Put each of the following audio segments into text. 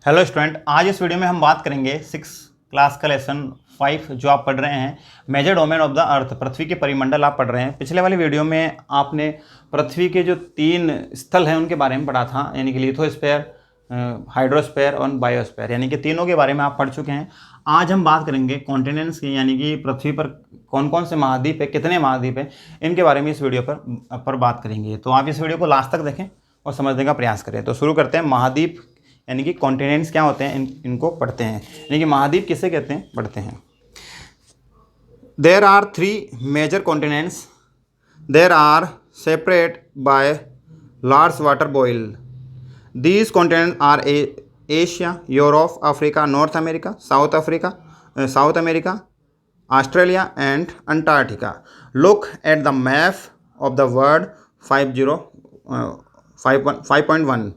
Hello student, आज इस video में हम बात करेंगे 6 क्लास का लेसन 5 जो आप पढ़ रहे हैं, major domain of the earth, पृथ्वी के परिमंडल आप पढ़ रहे हैं। पिछले वाली वीडियो में आपने पृथ्वी के जो 3 स्थल हैं उनके बारे में पढ़ा था, यानी कि लिथोस्फीयर, हाइड्रोस्फीयर और बायोस्फीयर, यानी कि तीनों के बारे में आप पढ़ चुके हैं। आज हम बात करेंगे कॉन्टिनेंट्स की, यानी कि पृथ्वी पर कौन कौन से महाद्वीप है, कितने महाद्वीप है, इनके बारे में इस वीडियो पर बात करेंगे। तो आप इस वीडियो को लास्ट तक देखें और समझने का प्रयास करें। तो शुरू करते हैं। महाद्वीप यानी कि कॉन्टिनेंट्स क्या होते हैं, इनको पढ़ते हैं, यानी कि महाद्वीप किसे कहते हैं, पढ़ते हैं। There are 3 major continents, there are separate by large water boil. These continents are Asia, Europe, Africa, North America, South America, Australia and Antarctica. Look at the map of the world 5.1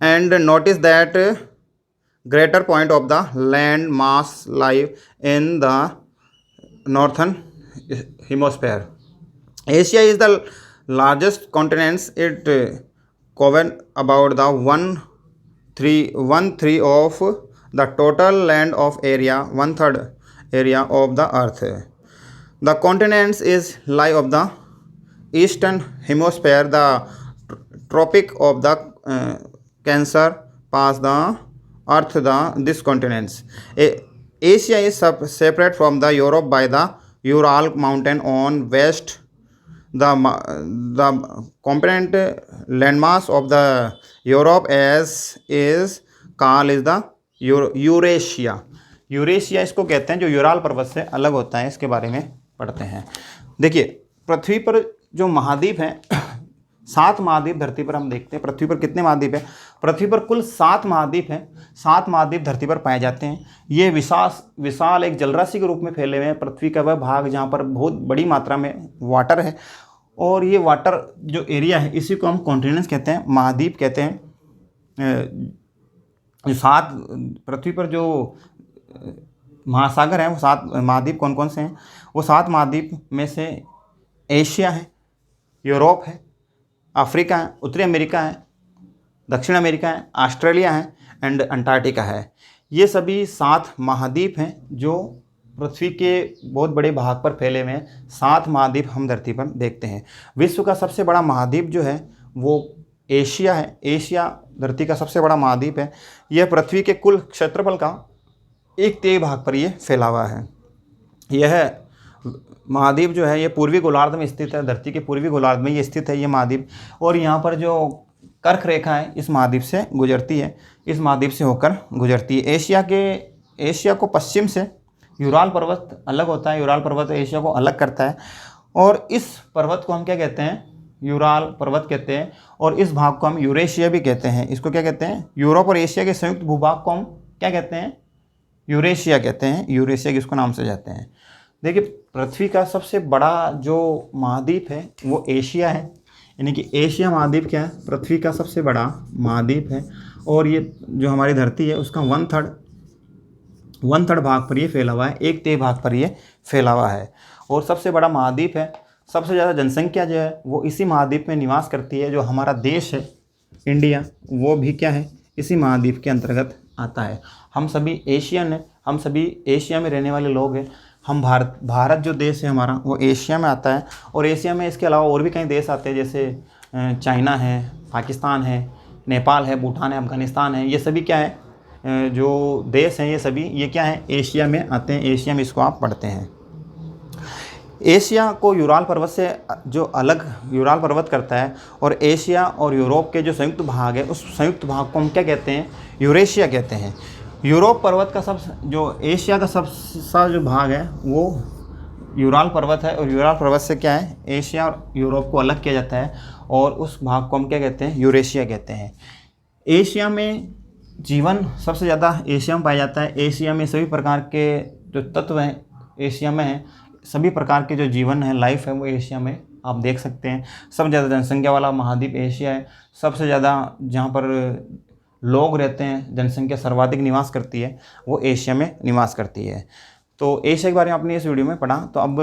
and notice that greater point of the land mass lie in the northern hemisphere. Asia is the largest continent. It covers about the 1/3 of the total land of area, 1/3 area of the earth. The continents is lie of the eastern hemisphere. The tropic of the Cancer pass the earth this continents. Asia is separate from the Europe by the Ural mountain on west. The component landmass of the Europe as is called is the Eurasia. Eurasia इसको कहते हैं, जो Ural पर्वत से अलग होता है। इसके बारे में पढ़ते हैं। देखिए, पृथ्वी पर जो महाद्वीप हैं, 7 महाद्वीप धरती पर हम देखते हैं। पृथ्वी पर कितने महाद्वीप हैं? पृथ्वी पर कुल 7 महाद्वीप हैं। 7 महाद्वीप धरती पर पाए जाते हैं। ये विशाल एक जलराशि के रूप में फैले हुए हैं। पृथ्वी का वह भाग जहाँ पर बहुत बड़ी मात्रा में वाटर है, और ये वाटर जो एरिया है इसी को हम कॉन्टिनेंट्स कहते हैं, महाद्वीप कहते हैं। जो 7 पृथ्वी पर जो महासागर हैं, वो 7 महाद्वीप कौन कौन से हैं? वो 7 महाद्वीप में से एशिया है, यूरोप है, अफ्रीका है, उत्तरी अमेरिका है, दक्षिण अमेरिका है, ऑस्ट्रेलिया है एंड अंटार्कटिका है। ये सभी 7 महाद्वीप हैं जो पृथ्वी के बहुत बड़े भाग पर फैले हुए हैं। 7 महाद्वीप हम धरती पर देखते हैं। विश्व का सबसे बड़ा महाद्वीप जो है वो एशिया है। एशिया धरती का सबसे बड़ा महाद्वीप है। यह पृथ्वी के कुल क्षेत्रफल का 1/3 भाग पर ये फैला हुआ है। यह महाद्वीप जो है ये पूर्वी गोलार्ध में स्थित है। धरती के पूर्वी गोलार्ध में ये स्थित है ये महाद्वीप, और यहाँ पर जो कर्क रेखा है इस महाद्वीप से गुजरती है, इस महाद्वीप से होकर गुजरती है। एशिया को पश्चिम से यूराल पर्वत अलग होता है। यूराल पर्वत एशिया को अलग करता है, और इस पर्वत को हम क्या कहते हैं? यूराल पर्वत कहते हैं। और इस भाग को हम यूरेशिया भी कहते हैं। इसको क्या कहते हैं? यूरोप और एशिया के संयुक्त भूभाग को हम क्या कहते हैं? यूरेशिया कहते हैं। यूरेशिया किसको नाम से जाते हैं? देखिए, पृथ्वी का सबसे बड़ा जो महाद्वीप है वो एशिया है, यानी कि एशिया महाद्वीप क्या है? पृथ्वी का सबसे बड़ा महाद्वीप है, और ये जो हमारी धरती है उसका 1/3 भाग पर ये फैला हुआ है, 1/3 भाग पर ये फैला हुआ है, और सबसे बड़ा महाद्वीप है। सबसे ज़्यादा जनसंख्या जो है वो इसी महाद्वीप में निवास करती है। जो हमारा देश है इंडिया, वो भी क्या है? इसी महाद्वीप के अंतर्गत आता है। हम सभी एशियन हैं, हम सभी एशिया में रहने वाले लोग हैं। हम भारत जो देश है हमारा वो एशिया में आता है, और एशिया में इसके अलावा और भी कई देश आते हैं, जैसे चाइना है, पाकिस्तान है, नेपाल है, भूटान है, अफगानिस्तान है। ये सभी क्या है? जो देश हैं ये सभी ये क्या है? एशिया में आते हैं। एशिया में इसको आप पढ़ते हैं। एशिया को यूराल पर्वत से जो अलग यूराल पर्वत करता है, और एशिया और यूरोप के जो संयुक्त भाग है उस संयुक्त भाग को हम क्या कहते हैं? यूरेशिया कहते हैं। यूरोप पर्वत का जो एशिया का सबसा जो भाग है वो यूराल पर्वत है, और यूराल पर्वत से क्या है? एशिया और यूरोप को अलग किया जाता है, और उस भाग को हम क्या कहते हैं? यूरेशिया कहते हैं। एशिया में जीवन सबसे ज़्यादा एशिया में पाया जाता है। एशिया में सभी प्रकार के जो तत्व हैं एशिया में हैं। सभी प्रकार के जो जीवन है, लाइफ है, वो एशिया में आप देख सकते हैं। सबसे ज़्यादा जनसंख्या वाला महाद्वीप एशिया है। सबसे ज़्यादा जहाँ पर लोग रहते हैं, जनसंख्या सर्वाधिक निवास करती है, वो एशिया में निवास करती है। तो एशिया के बारे में आपने इस वीडियो में पढ़ा। तो अब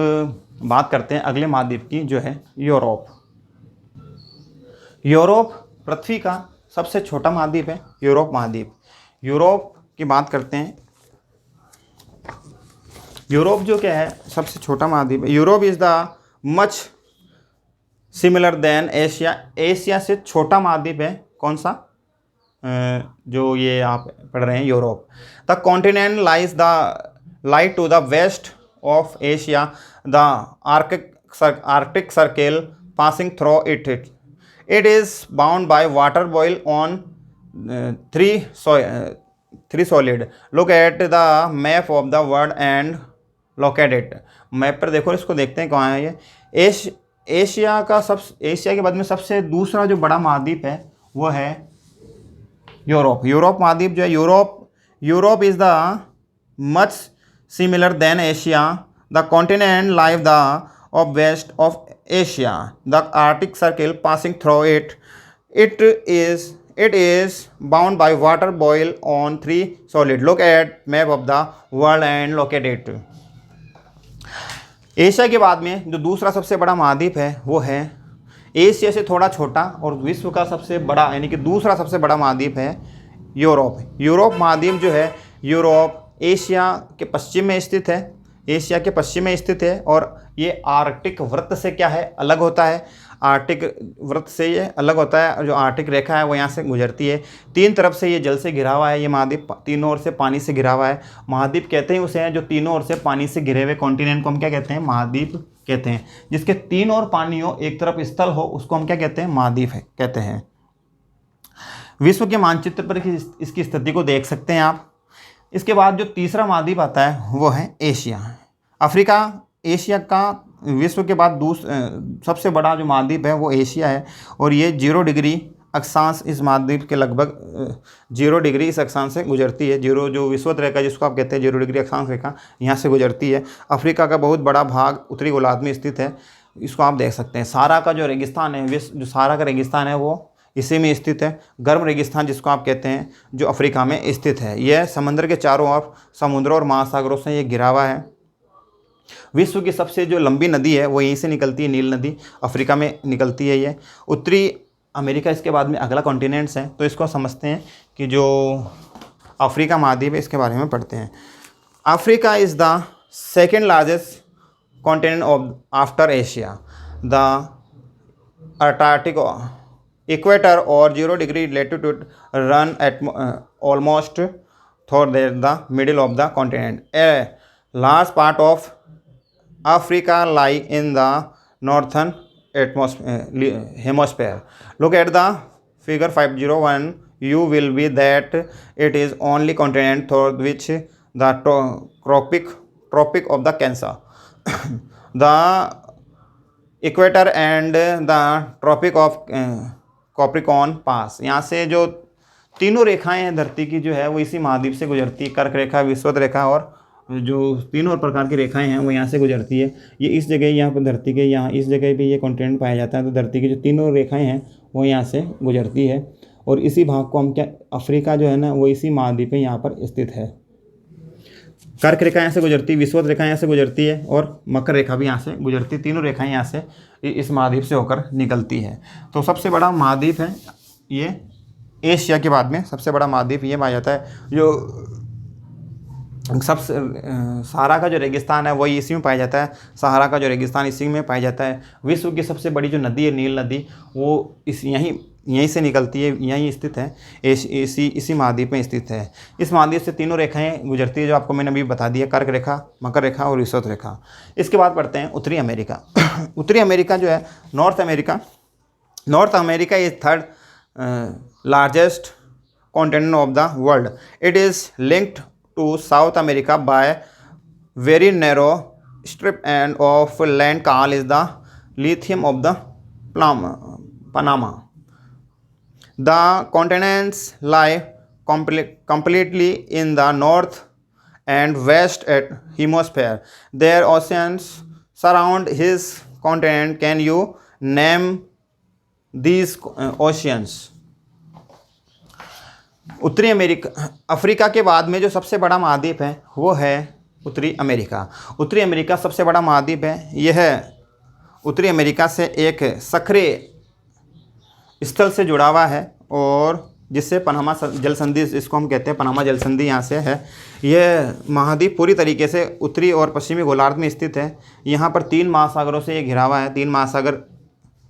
बात करते हैं अगले महाद्वीप की, जो है यूरोप। यूरोप पृथ्वी का सबसे छोटा महाद्वीप है यूरोप महाद्वीप। यूरोप की बात करते हैं। यूरोप जो क्या है सबसे छोटा महाद्वीप है। Europe is the much similar than Asia. Asia से छोटा महाद्वीप है कौन सा, जो ये आप पढ़ रहे हैं Europe. The continent lie to the west of Asia. The Arctic circle passing through it is bound by water boil on three solid. Look at the map of the world and locate it. Map पर देखो, इसको देखते हैं कहाँ है ये। Asia के बाद में सबसे दूसरा जो बड़ा महाद्वीप है वो है यूरोप। यूरोप महाद्वीप जो है, Europe is the much similar than Asia. The continent live the of west of Asia. The Arctic circle passing through it is bound by water boil on three solid. Look at map of the world and locate it. Asia के बाद में जो दूसरा सबसे बड़ा महाद्वीप है वो है एशिया से थोड़ा छोटा और विश्व का सबसे बड़ा यानी कि दूसरा सबसे बड़ा महाद्वीप है यूरोप। यूरोप महाद्वीप जो है, यूरोप एशिया के पश्चिम में स्थित है। एशिया के पश्चिम में स्थित है और ये आर्कटिक वृत्त से क्या है, अलग होता है। आर्कटिक वृत्त से ये अलग होता है। जो आर्कटिक रेखा है वो यहाँ से गुजरती है। तीन तरफ से ये जल से घिरा हुआ है। ये महाद्वीप तीनों ओर से पानी से घिरा हुआ है। महाद्वीप कहते हैं उसे हैं जो तीनों ओर से पानी से घिरे हुए कॉन्टिनेंट को हम क्या कहते हैं, महाद्वीप कहते हैं। जिसके तीन ओर पानी हो, एक तरफ स्थल हो, उसको हम क्या कहते हैं, महाद्वीप है कहते हैं। विश्व के मानचित्र पर इसकी स्थिति को देख सकते हैं आप। इसके बाद जो तीसरा महाद्वीप आता है वो है एशिया। अफ्रीका एशिया का विश्व के बाद सबसे बड़ा जो महाद्वीप है वो एशिया है और ये 0 डिग्री अक्षांश इस महाद्वीप के लगभग 0 डिग्री इस अक्षांश से गुजरती है। जीरो जो विषुवत रेखा जिसको आप कहते हैं 0 डिग्री अक्षांश रेखा, यहाँ से गुजरती है। अफ्रीका का बहुत बड़ा भाग उत्तरी गोलार्ध में स्थित है। इसको आप देख सकते हैं। सारा का जो रेगिस्तान है, जो सारा का रेगिस्तान है वो इसी में स्थित है। गर्म रेगिस्तान जिसको आप कहते हैं जो अफ्रीका में स्थित है। यह समंदर के चारों ओर समुद्रों और महासागरों से ये घिरा हुआ है। विश्व की सबसे जो लंबी नदी है वो यहीं से निकलती है, नील नदी अफ्रीका में निकलती है। ये उत्तरी अमेरिका इसके बाद में अगला कॉन्टिनेंट्स है। तो इसको समझते हैं कि जो अफ्रीका महाद्वीप है इसके बारे में पढ़ते हैं। Africa is the second largest continent of after Asia. The Antarctic equator और 0 degree latitude run at almost through the middle of the continent. A large part of Africa lie in the northern hemisphere. Look at the figure 501. You will be that it is only continent through which the tropic of the Cancer, the equator and the tropic of Capricorn pass. यहाँ से जो तीनों रेखाएं हैं धरती की जो है वो इसी महाद्वीप से गुजरती है। कर्क रेखा, विषुवत रेखा और जो तीनों प्रकार की रेखाएं हैं वो यहाँ से गुजरती है। ये इस जगह यहाँ पर धरती के यहाँ इस जगह भी ये कॉन्टिनेंट पाया जाता है। तो धरती की जो तीनों रेखाएं हैं वो यहाँ से गुजरती है और इसी भाग को हम क्या, अफ्रीका जो है ना वो इसी महाद्वीप में यहाँ पर स्थित है। कर्क रेखा यहाँ से गुजरती है, विषुवत रेखा यहाँ से गुजरती है और मकर रेखा भी यहाँ से गुजरती है। तीनों रेखाएँ यहाँ से इस महाद्वीप से होकर निकलती है। तो सबसे बड़ा महाद्वीप है ये एशिया के बाद में सबसे बड़ा महाद्वीप ये पाया जाता है। जो सबसे सहारा का जो रेगिस्तान है वही इसी में पाया जाता है। सहारा का जो रेगिस्तान इसी में पाया जाता है। विश्व की सबसे बड़ी जो नदी है नील नदी वो यहीं से निकलती है, यहीं स्थित है, इसी महाद्वीप में स्थित है। इस महाद्वीप से तीनों रेखाएं गुजरती है जो आपको मैंने अभी बता दिया, कर्क रेखा, मकर रेखा और विषुवत रेखा। इसके बाद पढ़ते हैं उत्तरी अमेरिका। उत्तरी अमेरिका जो है north America is third largest continent of the world. It is linked to South America by very narrow strip and of land called is the lithium of the Panama. The continents lie completely in the north and west hemisphere. Their oceans surround his continent. Can you name these oceans? उत्तरी Africa के बाद में जो सबसे बड़ा महाद्वीप है वो है उत्तरी अमेरिका। उत्तरी अमेरिका सबसे बड़ा महाद्वीप है। यह उत्तरी अमेरिका से एक सक्रिय स्थल से जुड़ा हुआ है और जिससे पनामा जल संधि, इसको हम कहते हैं पनामा जल संधि, यहाँ से है। यह महाद्वीप पूरी तरीके से उत्तरी और पश्चिमी गोलार्ध में स्थित है। यहाँ पर 3 महासागरों से ये घिरा हुआ है। 3 महासागर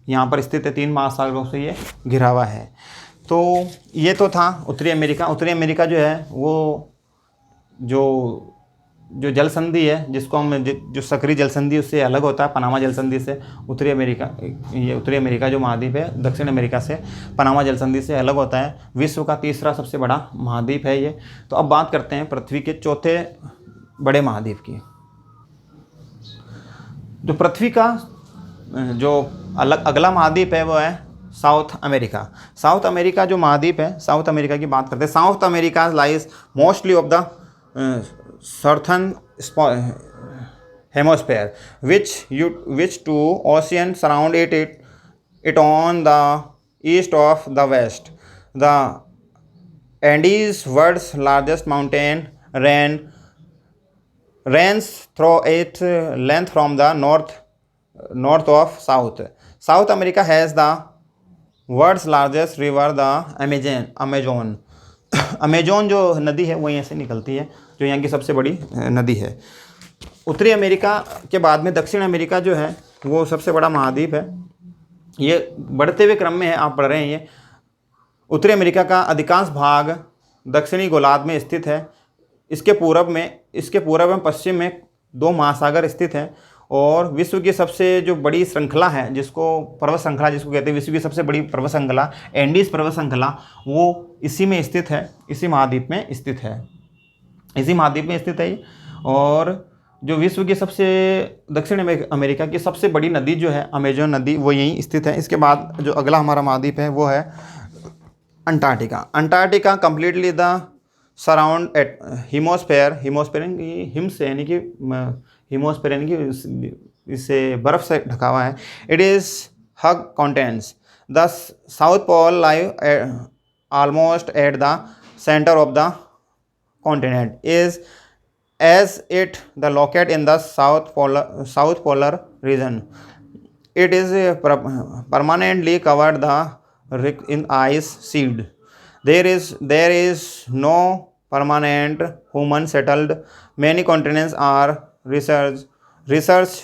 यहाँ पर स्थित है, 3 महासागरों से ये घिरा हुआ है। तो ये तो था उत्तरी अमेरिका। उत्तरी अमेरिका जो है वो जो जल संधि है, जिसको हम जो सक्रिय जल संधि, उससे अलग होता है पनामा जल संधि से। उत्तरी अमेरिका जो महाद्वीप है दक्षिण अमेरिका से पनामा जल संधि से अलग होता है। विश्व का तीसरा सबसे बड़ा महाद्वीप है ये। तो अब बात करते हैं पृथ्वी के चौथे बड़े महाद्वीप की। जो पृथ्वी का जो अगला महाद्वीप है वो है साउथ अमेरिका। साउथ अमेरिका जो महाद्वीप है, साउथ अमेरिका की बात करते हैं। South America lies mostly of the southern hemisphere, which two oceans surround it on the east of the west. The Andes, world's largest mountain, runs through its length from the north of south. South America has the world's largest river, the Amazon. Amazon जो नदी है वो यहाँ से निकलती है, जो यहाँ की सबसे बड़ी नदी है। उत्तरी अमेरिका के बाद में दक्षिण अमेरिका जो है वो सबसे बड़ा महाद्वीप है। ये बढ़ते हुए क्रम में है, आप पढ़ रहे हैं ये। उत्तरी अमेरिका का अधिकांश भाग दक्षिणी गोलार्ध में स्थित है। इसके पूर्व एवं पश्चिम में 2 महासागर स्थित हैं। और विश्व की सबसे जो बड़ी श्रृंखला है, पर्वत श्रृंखला जिसको कहते हैं, विश्व की सबसे बड़ी पर्वत श्रृंखला एंडीज पर्वत श्रृंखला, वो इसी में स्थित है, इसी महाद्वीप में स्थित है। और जो विश्व की सबसे दक्षिण अमेरिका की सबसे बड़ी नदी जो है अमेजन नदी, वो यहीं स्थित है। इसके बाद जो अगला हमारा महाद्वीप है वो है Antarctica. Antarctica completely the surround at हिमोस्फेयर की हिम से यानी कि हिमोस्फेयर यानी कि इससे बर्फ़ से ढका हुआ है। It is hug contents the south pole live almost at the centre of the continent is as it the locate in the south polar region. It is permanently covered in ice sheet. There is no permanent human settled. Many continents are research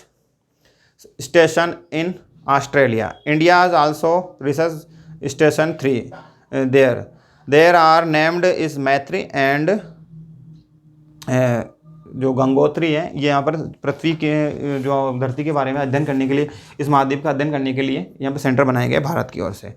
station in Australia. India is also research station 3 there. There are named is Maitri and जो गंगोत्री है, ये यहाँ पर पृथ्वी के जो धरती के बारे में अध्ययन करने के लिए, इस महाद्वीप का अध्ययन करने के लिए यहाँ पर सेंटर बनाए गए भारत की ओर से।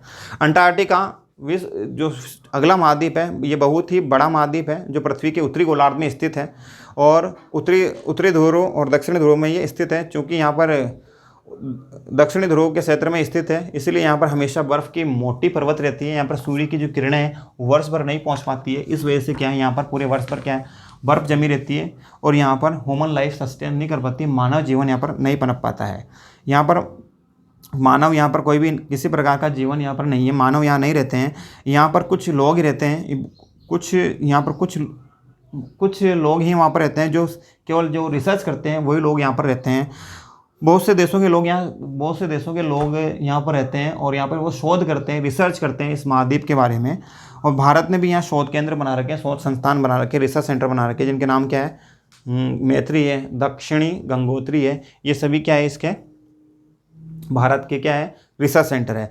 अंटार्कटिका जो अगला महाद्वीप है, ये बहुत ही बड़ा महाद्वीप है जो पृथ्वी के उत्तरी गोलार्ध में स्थित है और उत्तरी ध्रुव और दक्षिणी ध्रुव में ये स्थित है। चूँकि यहाँ पर दक्षिणी ध्रुव के क्षेत्र में स्थित है, इसलिए यहाँ पर हमेशा बर्फ़ की मोटी पर्वत रहती है। यहाँ पर सूर्य की जो किरणें हैं वर्ष भर नहीं पहुँच पाती है। इस वजह से क्या है, यहाँ पर पूरे वर्ष पर क्या है, बर्फ़ जमी रहती है और यहाँ पर ह्यूमन लाइफ सस्टेन नहीं कर पाती, मानव जीवन यहाँ पर नहीं पनप पाता है। यहाँ पर कोई भी किसी प्रकार का जीवन यहाँ पर नहीं है, मानव यहाँ नहीं रहते हैं। यहाँ पर कुछ लोग ही रहते हैं, कुछ लोग ही वहाँ पर रहते हैं जो केवल जो रिसर्च करते हैं, वही लोग यहाँ पर रहते हैं। बहुत से देशों के लोग यहाँ पर रहते हैं और यहाँ पर वो शोध करते हैं, रिसर्च करते हैं इस महाद्वीप के बारे में। और भारत ने भी यहाँ शोध केंद्र बना रखे हैं, शोध संस्थान बना रखे, रिसर्च सेंटर बना रखे हैं, जिनके नाम क्या है, मैत्री है, दक्षिणी गंगोत्री है। ये सभी क्या है, इसके भारत के क्या है, रिसर्च सेंटर है।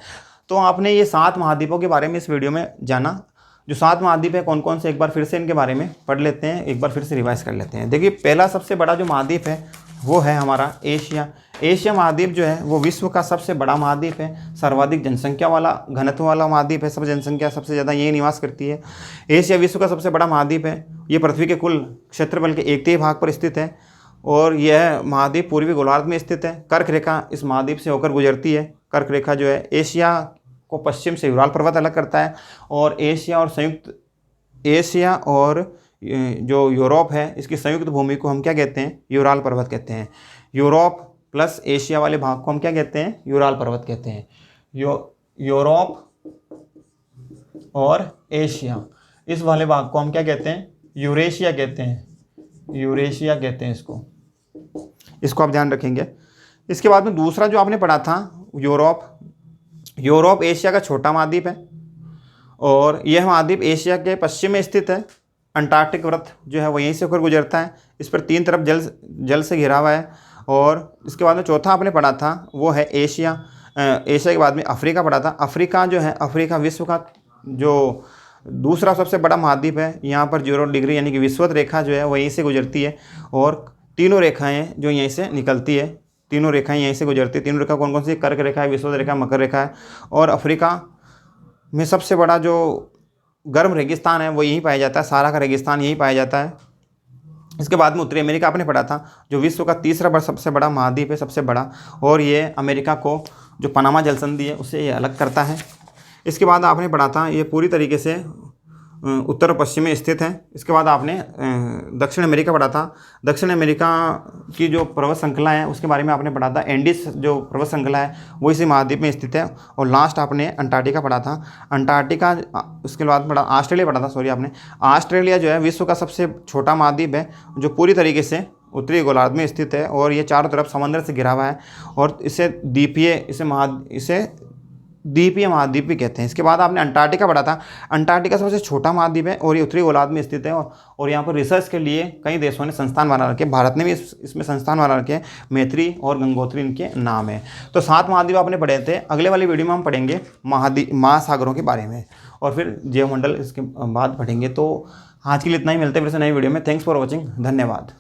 तो आपने ये 7 महाद्वीपों के बारे में इस वीडियो में जाना। जो 7 महाद्वीप है कौन कौन से, एक बार फिर से इनके बारे में पढ़ लेते हैं, एक बार फिर से रिवाइज कर लेते हैं। देखिए, पहला सबसे बड़ा जो महाद्वीप है वो है हमारा एशिया। एशिया महाद्वीप जो है वो विश्व का सबसे बड़ा महाद्वीप है, सर्वाधिक जनसंख्या वाला, घनत्व वाला महाद्वीप है। सब जनसंख्या सबसे ज़्यादा यही निवास करती है। एशिया विश्व का सबसे बड़ा महाद्वीप है। ये पृथ्वी के कुल क्षेत्रफल के 1/3 भाग पर स्थित है और यह महाद्वीप पूर्वी गोलार्ध में स्थित है। कर्क रेखा इस महाद्वीप से होकर गुजरती है। कर्क रेखा जो है, एशिया को पश्चिम से यूराल पर्वत अलग करता है और एशिया और जो यूरोप है, इसकी संयुक्त भूमि को हम क्या कहते हैं, यूराल पर्वत कहते हैं। यूरोप प्लस एशिया वाले भाग को हम क्या कहते हैं, यूराल पर्वत कहते हैं। यूरोप और एशिया इस वाले भाग को हम क्या कहते हैं, यूरेशिया कहते हैं इसको आप ध्यान रखेंगे। इसके बाद में दूसरा जो आपने पढ़ा था, यूरोप एशिया का छोटा महाद्वीप है और यह महाद्वीप एशिया के पश्चिम में स्थित है। अंटार्कटिक वृत्त जो है वो यहीं से होकर गुजरता है। इस पर 3 तरफ जल से घिरा हुआ है। और इसके बाद में चौथा आपने पढ़ा था वो है एशिया। एशिया के बाद में अफ्रीका पढ़ा था। अफ्रीका जो है, अफ्रीका विश्व का जो दूसरा सबसे बड़ा महाद्वीप है। यहाँ पर 0 डिग्री यानी कि विषुवत रेखा जो है वो यहीं से गुजरती है। और तीनों रेखाएं जो यहीं से निकलती है, तीनों रेखाएं यहीं से गुजरती है। तीनों रेखा कौन कौन सी? कर्क रेखा है, विषुवत रेखा, मकर रेखा है। और अफ्रीका में सबसे बड़ा जो गर्म रेगिस्तान है वो यहीं पाया जाता है। सारा का रेगिस्तान यहीं पाया जाता है। इसके बाद में उत्तरी अमेरिका आपने पढ़ा था, जो विश्व का तीसरा सबसे बड़ा महाद्वीप है, सबसे बड़ा। और ये अमेरिका को जो पनामा जल संधि है उससे ये अलग करता है। इसके बाद आपने पढ़ा था ये पूरी तरीके से उत्तर और पश्चिम में स्थित है। इसके बाद आपने दक्षिण अमेरिका पढ़ा था। दक्षिण अमेरिका की जो पर्वत श्रृंखला है उसके बारे में आपने पढ़ा था। एंडीज जो पर्वत श्रृंखला है वो इसी महाद्वीप में स्थित है। और लास्ट आपने अंटार्कटिका पढ़ा था। अंटार्कटिका, उसके बाद पढ़ा ऑस्ट्रेलिया पढ़ा था, सॉरी आपने। ऑस्ट्रेलिया जो है विश्व का सबसे छोटा महाद्वीप है, जो पूरी तरीके से उत्तरी गोलार्ध में स्थित है। और ये चारों तरफ समंदर से घिरा हुआ है। और इसे द्वीपीय महाद्वीप भी कहते हैं। इसके बाद आपने अंटार्कटिका पढ़ा था। अंटार्कटिका सबसे छोटा महाद्वीप है और ये उत्तरी गोलार्ध में स्थित है। और यहाँ पर रिसर्च के लिए कई देशों ने संस्थान बना रखे। भारत ने भी इसमें संस्थान बना रखे हैं। मैत्री और गंगोत्री इनके नाम है। तो 7 महाद्वीप आपने पढ़े थे। अगले वाली वीडियो में हम पढ़ेंगे महासागरों के बारे में, और फिर जैवमंडल इसके बाद पढ़ेंगे। तो आज के लिए इतना ही। मिलते हैं फिर से नई वीडियो में। Thanks for watching. धन्यवाद।